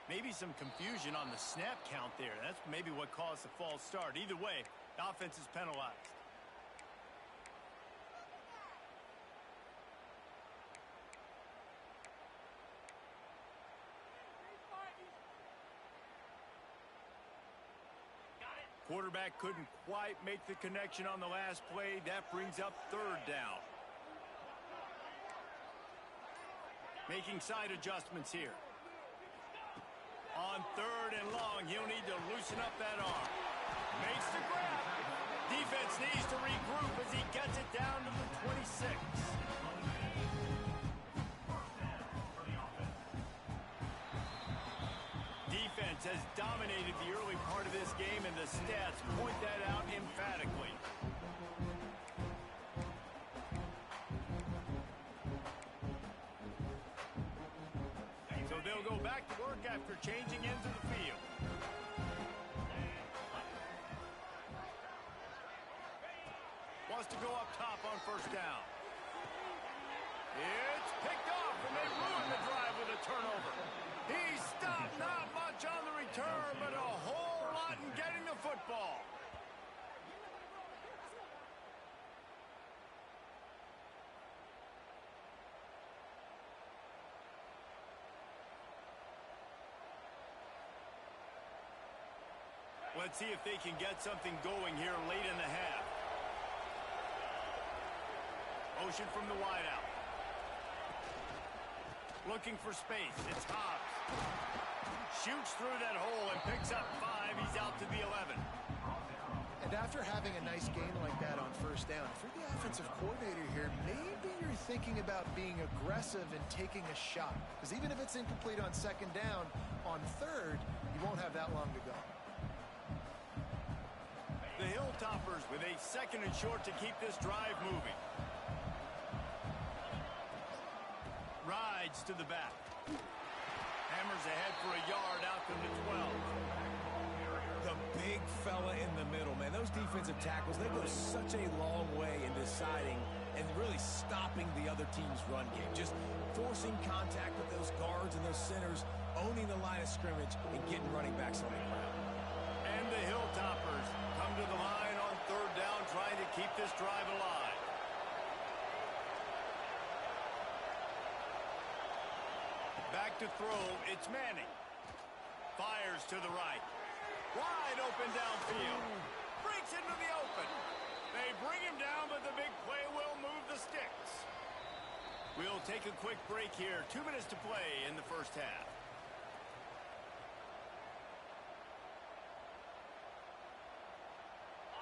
Maybe some confusion on the snap count there. That's maybe what caused the false start. Either way, the offense is penalized. Quarterback couldn't quite make the connection on the last play. That brings up third down. Making side adjustments here. On third and long, he'll need to loosen up that arm. Makes the grab. Defense needs to regroup as he gets it down to the 26. Defense has dominated the early part of this game, and the stats point that out emphatically. So they'll go back to work after changing into the field. Wants to go up top on first down. It's picked off, and they ruin the drive with a turnover. He stopped, not much on the return, but a whole lot in getting the football. Let's see if they can get something going here late in the half. Motion from the wideout. Looking for space. It's Hobbs. Shoots through that hole and picks up 5. He's out to the 11. And after having a nice game like that on first down, if you're the offensive coordinator here, maybe you're thinking about being aggressive and taking a shot. Because even if it's incomplete on second down, on third, you won't have that long to go. The Hilltoppers with a second and short to keep this drive moving. Rides to the back. Hammers ahead for a yard out to the 12. The big fella in the middle, man. Those defensive tackles, they go such a long way in deciding and really stopping the other team's run game. Just forcing contact with those guards and those centers, owning the line of scrimmage, and getting running backs on the ground. And the Hilltoppers come to the line on third down, trying to keep this drive alive. Back to throw, it's Manning. Fires to the right. Wide open downfield. Breaks into the open. They bring him down, but the big play will move the sticks. We'll take a quick break here. 2 minutes to play in the first half.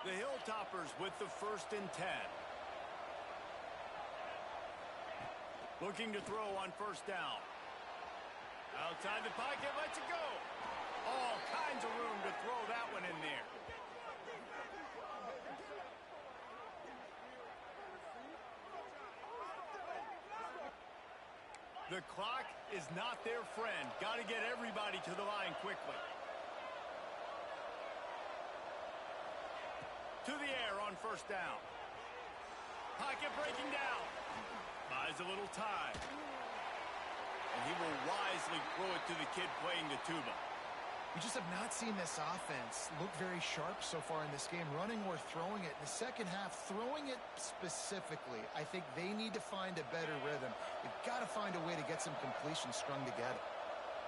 The Hilltoppers with the 1st and 10. Looking to throw on first down. Outside the pocket, lets it go. All kinds of room to throw that one in there. The clock is not their friend. Got to get everybody to the line quickly. To the air on first down. Pocket breaking down. Buys a little time. And he will wisely throw it to the kid playing the tuba. We just have not seen this offense look very sharp so far in this game, running or throwing it. In the second half, throwing it specifically, I think they need to find a better rhythm. They've got to find a way to get some completion strung together.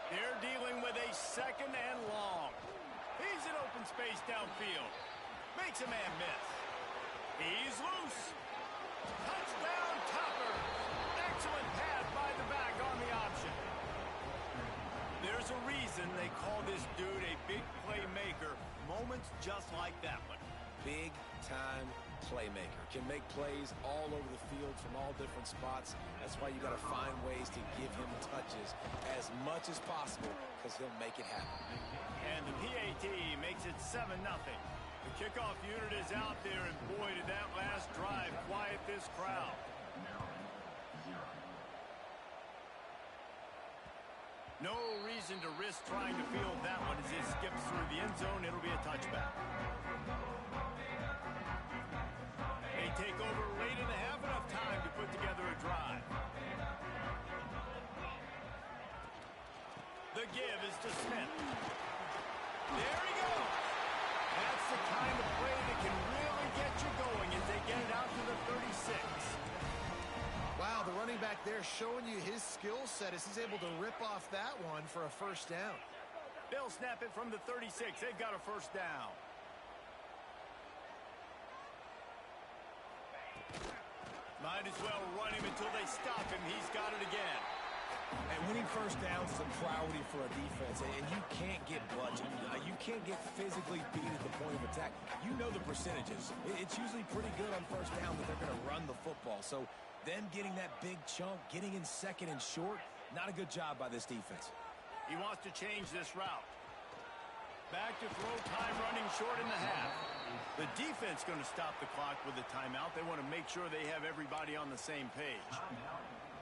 They're dealing with a second and long. He's in open space downfield. Makes a man miss. He's loose. Touchdown, Topper. Excellent pass by the back on the option. There's a reason they call this dude a big playmaker. Moments just like that one. Big-time playmaker. Can make plays all over the field from all different spots. That's why you got to find ways to give him touches as much as possible, because he'll make it happen. And the PAT makes it 7-0. The kickoff unit is out there, and boy, did that last drive quiet this crowd. No reason to risk trying to field that one as it skips through the end zone. It'll be a touchback. They take over late in the half, enough time to put together a drive. The The give is to Smith. There he goes. That's the kind of play that can really get you going as they get it out to the 36. Wow, the running back there showing you his skill set as he's able to rip off that one for a first down. They'll snap it from the 36. They've got a first down. Might as well run him until they stop him. He's got it again. And winning first downs is a priority for a defense, and you can't get budget. You can't get physically beat at the point of attack. You know the percentages. It's usually pretty good on first down that they're going to run the football. So them getting that big chunk, getting in second and short, not a good job by this defense. He wants to change this route. Back to throw, time running short in the half. The defense going to stop the clock with a timeout. They want to make sure they have everybody on the same page.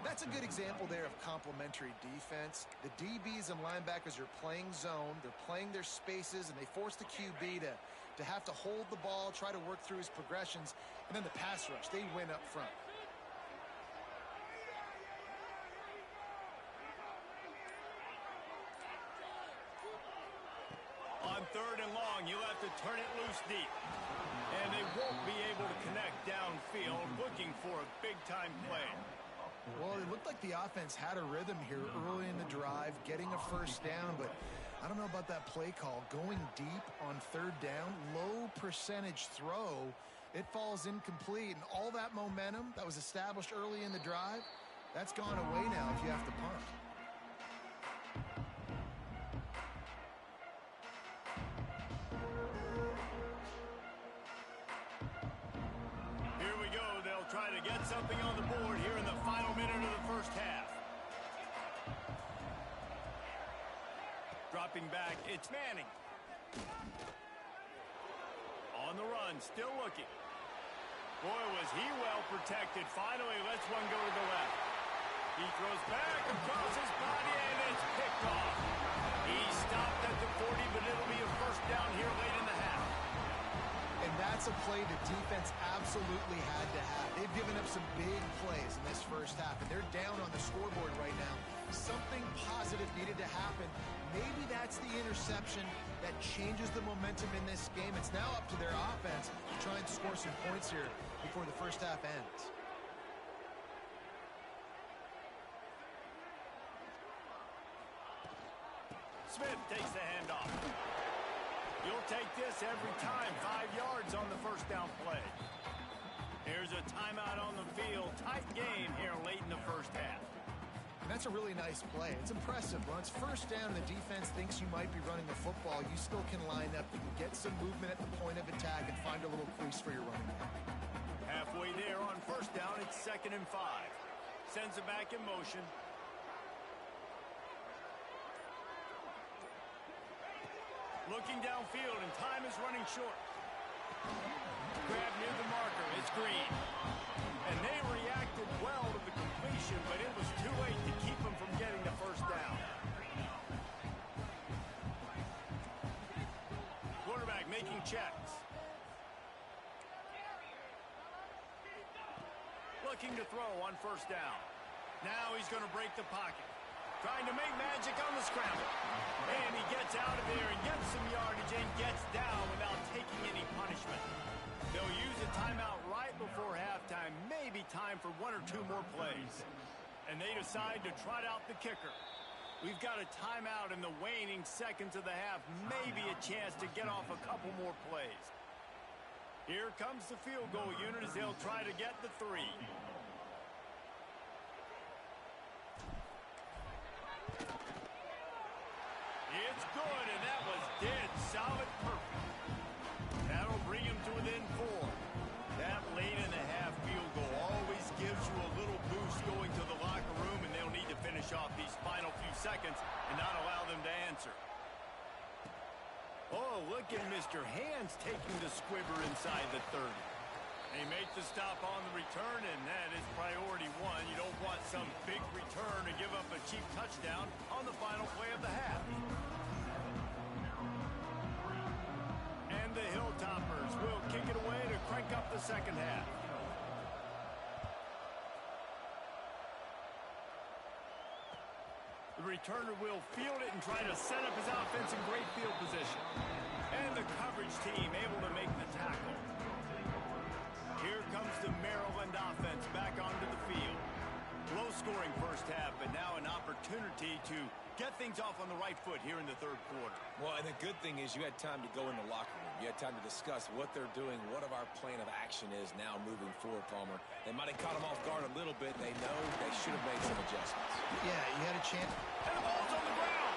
That's a good example there of complementary defense. The DBs and linebackers are playing zone. They're playing their spaces, and they force the QB to have to hold the ball, try to work through his progressions, and then the pass rush, they win up front. On third and long, you'll have to turn it loose deep. And they won't be able to connect downfield, looking for a big-time play. Well, it looked like the offense had a rhythm here early in the drive, getting a first down, but I don't know about that play call. Going deep on third down, low percentage throw, it falls incomplete, and all that momentum that was established early in the drive, that's gone away now if you have to punt. Here we go. They'll try to get something on the board here in the final minute of the first half. Dropping back, it's Manning. On the run, still looking. Boy, was he well protected. Finally, lets one go to the left. He throws back across his body, and it's picked off. He stopped at the 40, but it'll be a first down here late in the half. And that's a play the defense absolutely had to have. They've given up some big plays in this first half, and they're down on the scoreboard right now. Something positive needed to happen. Maybe that's the interception that changes the momentum in this game. It's now up to their offense to try and score some points here before the first half ends. Smith takes the handoff. You'll take this every time. 5 yards on the first down play. Here's a timeout on the field. Tight game here late in the first half. And that's a really nice play. It's impressive. When it's first down and the defense thinks you might be running the football, you still can line up. You can get some movement at the point of attack and find a little crease for your running back. Halfway there on first down, it's 2nd and 5. Sends it back in motion. Looking downfield, and time is running short. Grab near the marker. It's Green. And they reacted well to the completion, but it was too late to keep them from getting the first down. Quarterback making checks. Looking to throw on first down. Now he's going to break the pocket. Trying to make magic on the scramble. And he gets out of there and gets some yardage and gets down without taking any punishment. They'll use a timeout right before halftime. Maybe time for 1 or 2 more plays. And they decide to trot out the kicker. We've got a timeout in the waning seconds of the half. Maybe a chance to get off a couple more plays. Here comes the field goal unit as they'll try to get the 3. It's good, and that was dead solid perfect. That'll bring him to within 4. That late in the half field goal always gives you a little boost going to the locker room, and they'll need to finish off these final few seconds and not allow them to answer. Oh, look at Mr. Hands taking the squibber inside the 30. They make the stop on the return, and that is priority 1. You don't want some big return to give up a cheap touchdown on the final play of the half. And the Hilltoppers will kick it away to crank up the second half. The returner will field it and try to set up his offense in great field position. And the coverage team able to make the tackle. Here comes the Maryland offense back onto the field. Low-scoring first half, but now an opportunity to get things off on the right foot here in the third quarter. Well, and the good thing is you had time to go in the locker room. You had time to discuss what they're doing, what our plan of action is now moving forward, Palmer. They might have caught them off guard a little bit. They know they should have made some adjustments. Yeah, you had a chance. And the ball's on the ground.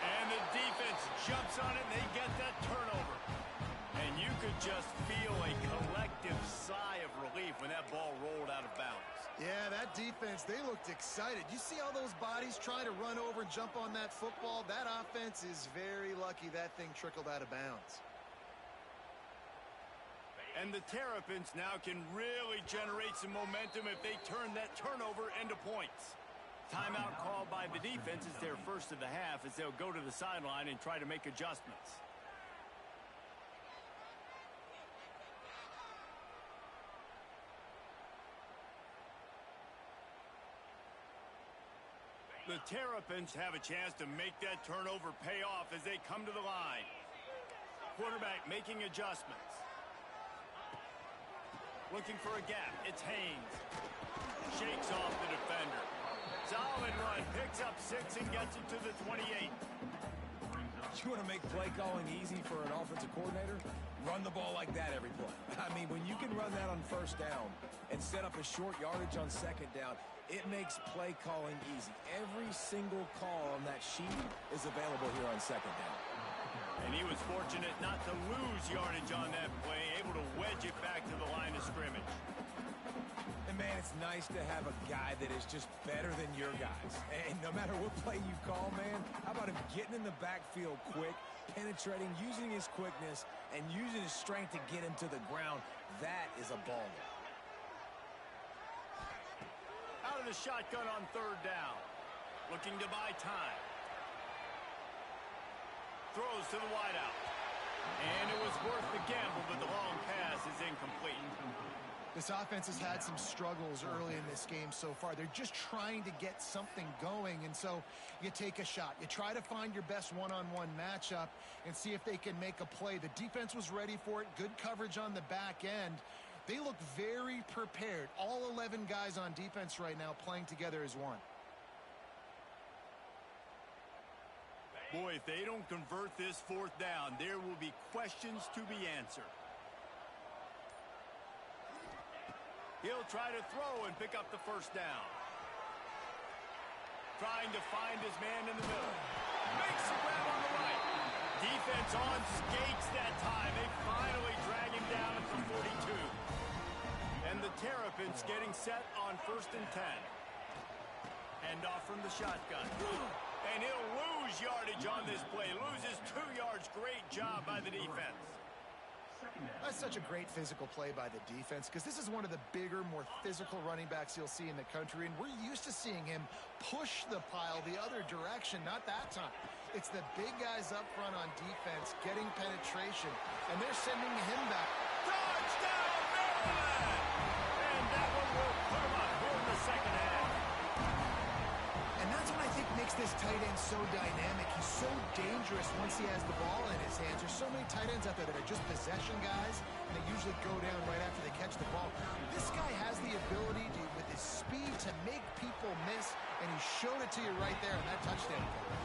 And the defense jumps on it, and they get that turnover. And you could just feel a collective sigh of relief when that ball rolled out of bounds. Yeah, that defense, they looked excited. You see all those bodies trying to run over and jump on that football? That offense is very lucky that thing trickled out of bounds. And the Terrapins now can really generate some momentum if they turn that turnover into points. Timeout called by the defense is their first of the half as they'll go to the sideline and try to make adjustments. The Terrapins have a chance to make that turnover pay off as they come to the line. Quarterback making adjustments. Looking for a gap. It's Haynes. Shakes off the defender. Solid run. Picks up 6 and gets it to the 28. You want to make play calling easy for an offensive coordinator? Run the ball like that every play. I mean, when you can run that on first down and set up a short yardage on second down, it makes play calling easy. Every single call on that sheet is available here on second down. And he was fortunate not to lose yardage on that play, able to wedge it back to the line of scrimmage. And, man, it's nice to have a guy that is just better than your guys. And no matter what play you call, man, how about him getting in the backfield quick, penetrating, using his quickness, and using his strength to get him to the ground? That is a baller. Out of the shotgun on third down. Looking to buy time. Throws to the wideout. And it was worth the gamble, but the long pass is incomplete. This offense has had some struggles early in this game so far. They're just trying to get something going, and so you take a shot. You try to find your best one-on-one matchup and see if they can make a play. The defense was ready for it. Good coverage on the back end. They look very prepared. All 11 guys on defense right now playing together as one. Boy, if they don't convert this fourth down, there will be questions to be answered. He'll try to throw and pick up the first down. Trying to find his man in the middle. Makes the grab on the right. Defense on skates that time. They finally drag him down at the 42. And the Terrapins getting set on 1st and 10. Hand off from the shotgun. And he'll lose yardage on this play. Loses 2 yards. Great job by the defense. That's such a great physical play by the defense because this is one of the bigger, more physical running backs you'll see in the country, and we're used to seeing him push the pile the other direction. Not that time. It's the big guys up front on defense getting penetration, and they're sending him back. Touchdown, Maryland! And that one will put him up here in the second half. And that's what I think makes this tight end so dynamic. He's so dangerous once he has the ball in his hands. There's so many tight ends out there that are just possession guys, and they usually go down right after they catch the ball. This guy has the ability to, with his speed, to make people miss, and he showed it to you right there in that touchdown play.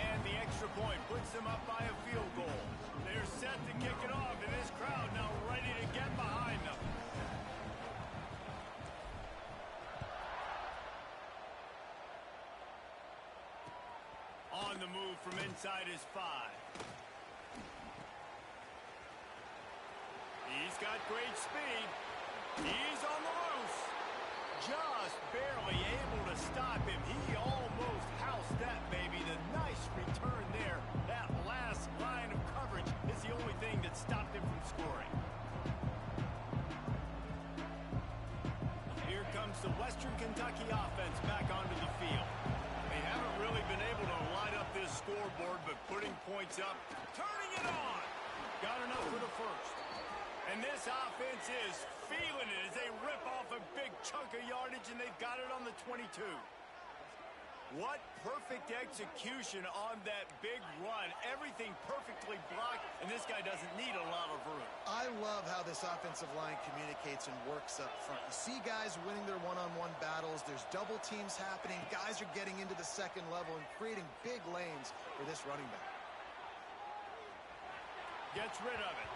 And the extra point puts them up by a field goal. They're set to kick it off, and this crowd now ready to get behind them. On the move from inside his 5. He's got great speed. He's on the loose. Just barely able to stop him. He almost housed that baby. The nice return there. That last line of coverage is the only thing that stopped him from scoring. Here comes the Western Kentucky offense back onto the field. They haven't really been able to light up this scoreboard, but putting points up, turning it on. Got enough for the first. And this offense is feeling it as they rip off a big chunk of yardage, and they've got it on the 22. What perfect execution on that big run. Everything perfectly blocked, and this guy doesn't need a lot of room. I love how this offensive line communicates and works up front. You see guys winning their one-on-one battles. There's double teams happening. Guys are getting into the second level and creating big lanes for this running back. Gets rid of it.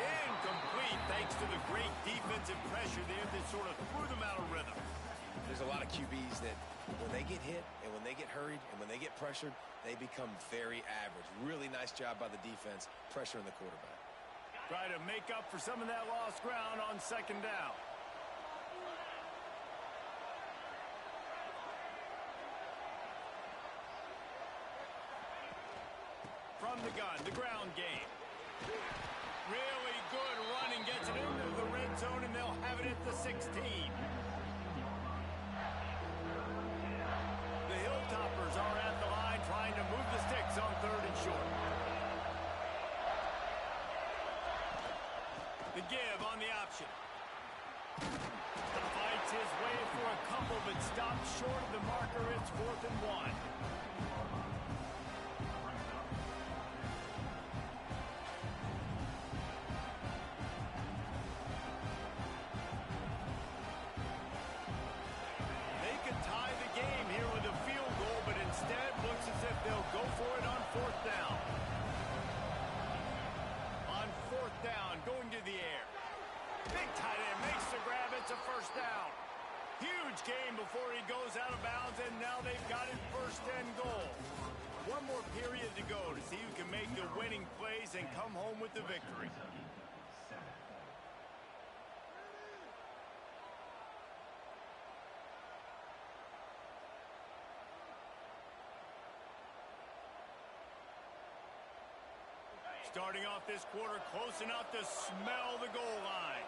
Incomplete thanks to the great defensive pressure there that sort of threw them out of rhythm. There's a lot of QBs that when they get hit and when they get hurried and when they get pressured, they become very average. Really nice job by the defense pressuring the quarterback. Try to make up for some of that lost ground on second down. From the gun, the ground game. Really good running, gets it into the red zone, and they'll have it at the 16. The Hilltoppers are at the line trying to move the sticks on 3rd and short. The give on the option. Fights his way for a couple, but stops short of the marker. It's 4th and 1. They could tie the game here with a field goal, but instead looks as if they'll go for it on 4th down. On 4th down, going to the air. Big tight end makes the grab. It's a 1st down. Huge game before he goes out of bounds, and now they've got it 1st and goal. One more period to go to see who can make the winning plays and come home with the victory. Starting off this quarter close enough to smell the goal line.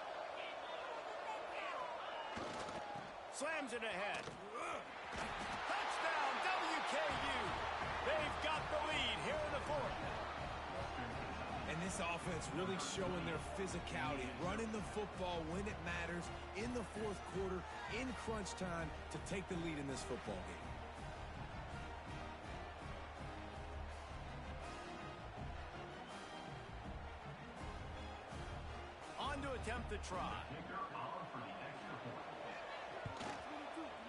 Slams it ahead. Touchdown, WKU. They've got the lead here in the 4th. And this offense really showing their physicality, running the football when it matters in the 4th quarter, in crunch time, to take the lead in this football game. To attempt the try.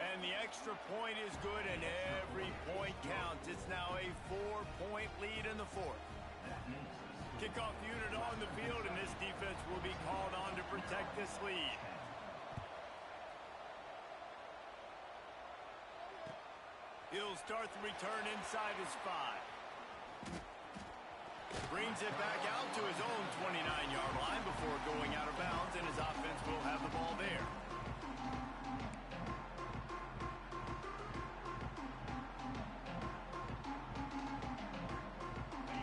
And the extra point is good, and every point counts. It's now a 4-point lead in the 4th. Kickoff unit on the field, and this defense will be called on to protect this lead. He'll start the return inside his 5. Brings it back out to his own 29-yard line before going out of bounds, and his offense will have the ball there.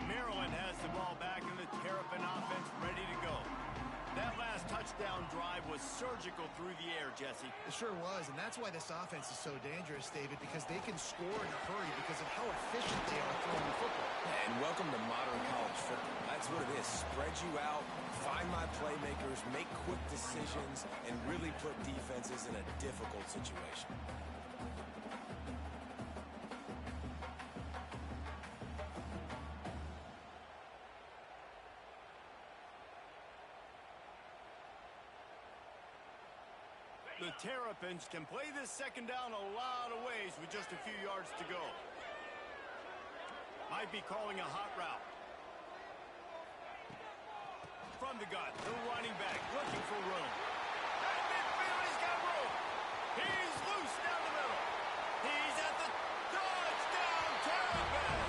Maryland has the ball back, and the Terrapin offense ready to go. That last touchdown drive was surgical through the air, Jesse. It sure was, and that's why this offense is so dangerous, David, because they can score in a hurry because of how efficient they are throwing the football. And welcome to modern college football. That's what it is. Spread you out, find my playmakers, make quick decisions, and really put defenses in a difficult situation. The Terrapins can play this second down a lot of ways with just a few yards to go. Might be calling a hot route. From the gun, the running back looking for room. At midfield, he's got room. He's loose down the middle. He's at the touchdown, Terrapins.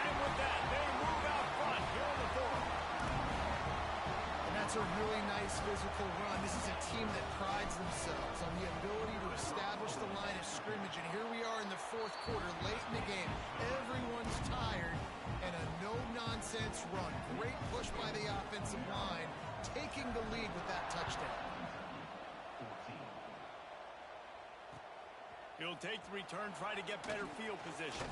And with that, they move out front here in the 4th. And that's a really nice physical run. This is a team that prides themselves on the ability to establish the line of scrimmage. And here we are in the 4th quarter, late in the game. Everyone's tired, and a no-nonsense run. Great push by the offensive line, taking the lead with that touchdown. He'll take the return, try to get better field position.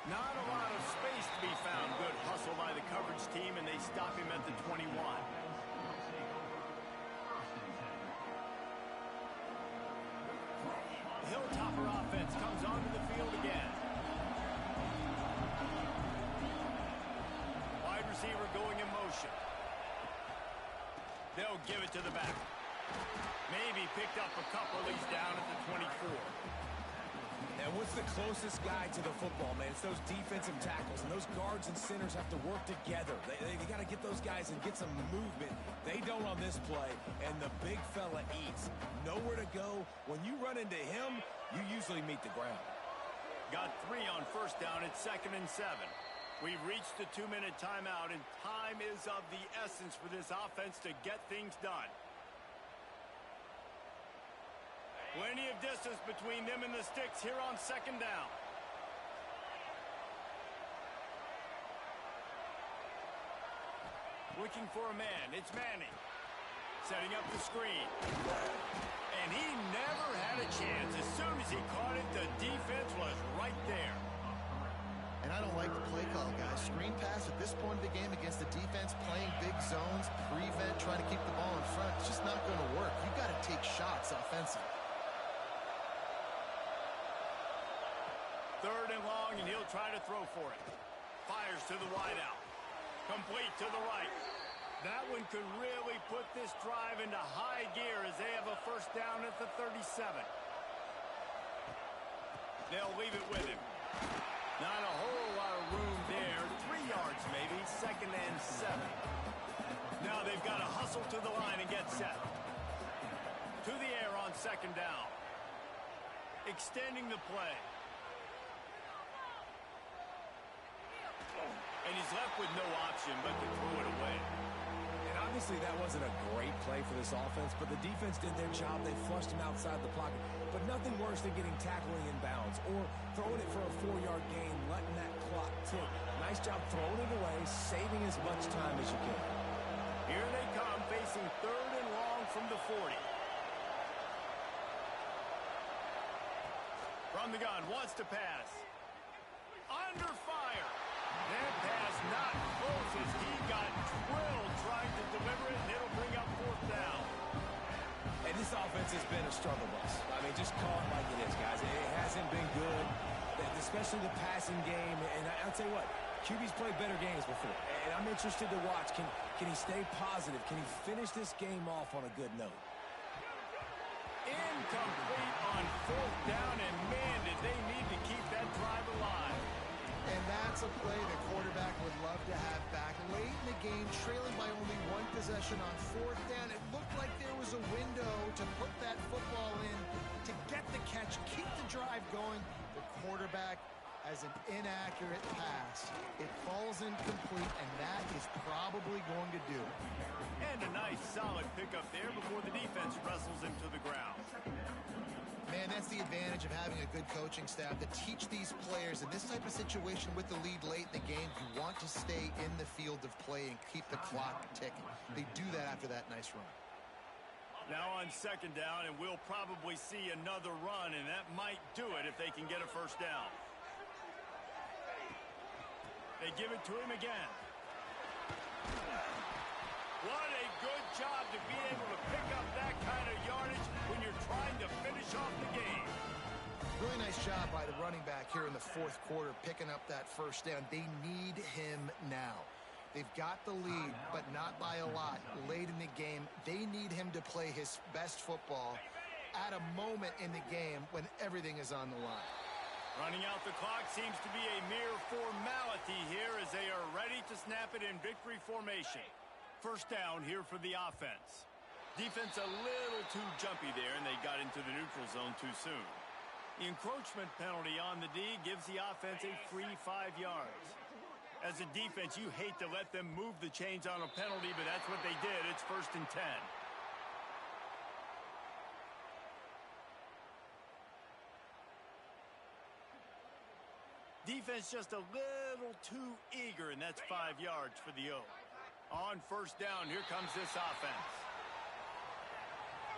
Not a lot of space to be found. Good hustle by the coverage team, and they stop him at the 21. Hilltopper offense comes onto the field again. Wide receiver going in motion. They'll give it to the back. Maybe picked up a couple. He's down at the 24. And what's the closest guy to the football, man? It's those defensive tackles, and those guards and centers have to work together. They got to get those guys and get some movement. They don't on this play, and the big fella eats. Nowhere to go. When you run into him, you usually meet the ground. Got 3 on first down. It's 2nd and 7. We've reached the 2-minute timeout, and time is of the essence for this offense to get things done. Plenty of distance between them and the sticks here on 2nd down. Looking for a man. It's Manning. Setting up the screen. And he never had a chance. As soon as he caught it, the defense was right there. And I don't like the play call, guys. Screen pass at this point of the game against the defense, playing big zones, prevent, trying to keep the ball in front. It's just not going to work. You've got to take shots offensively. 3rd and long, and he'll try to throw for it. Fires to the wideout. Complete to the right. That one could really put this drive into high gear as they have a first down at the 37. They'll leave it with him. Not a whole lot of room there. 3 yards maybe. 2nd and 7. Now they've got to hustle to the line and get set. To the air on 2nd down. Extending the play. And he's left with no option but to throw it away. And obviously that wasn't a great play for this offense, but the defense did their job. They flushed him outside the pocket. But nothing worse than getting tackling in bounds or throwing it for a 4-yard gain, letting that clock tick. Nice job throwing it away, saving as much time as you can. Here they come, facing 3rd and long from the 40. From the gun, wants to pass. Under fire. That pass not close as he got drilled trying to deliver it, and it'll bring up 4th down. And this offense has been a struggle bus. I mean, just call it like it is, guys. It hasn't been good, especially the passing game. And I'll tell you what, QB's played better games before. And I'm interested to watch. Can he stay positive? Can he finish this game off on a good note? Incomplete on 4th down, and man, did they need to keep that drive alive. And that's a play the quarterback would love to have back. Late in the game, trailing by only 1 possession on 4th down. It looked like there was a window to put that football in, to get the catch, keep the drive going. The quarterback has an inaccurate pass. It falls incomplete, and that is probably going to do it. And a nice solid pickup there before the defense wrestles him to the ground. Man, that's the advantage of having a good coaching staff to teach these players in this type of situation with the lead late in the game. You want to stay in the field of play and keep the clock ticking. They do that after that nice run. Now on 2nd down, and we'll probably see another run, and that might do it if they can get a first down. They give it to him again. What a good job to be able to pick up that kind of yardage when you're trying to finish off the game. Really nice job by the running back here in the 4th quarter, picking up that first down. They need him now. They've got the lead, but not by a lot. Late in the game, they need him to play his best football at a moment in the game when everything is on the line. Running out the clock seems to be a mere formality here as they are ready to snap it in victory formation. First down here for the offense. Defense a little too jumpy there, and they got into the neutral zone too soon. The encroachment penalty on the D gives the offense a free 5 yards. As a defense, you hate to let them move the chains on a penalty, but that's what they did. It's 1st and 10. Defense just a little too eager, and that's 5 yards for the O. On first down, here comes this offense.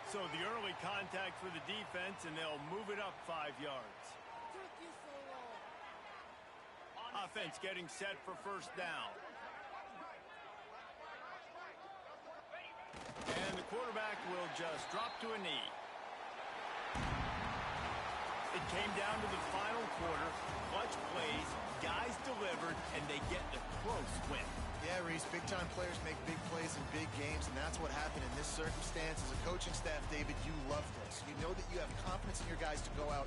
So the early contact for the defense, and they'll move it up 5 yards. Offense getting set for first down. And the quarterback will just drop to a knee. It came down to the final quarter. Clutch plays, guys delivered, and they get the close win. Yeah, Reese, big-time players make big plays in big games, and that's what happened in this circumstance. As a coaching staff, David, you love this. You know that you have confidence in your guys to go out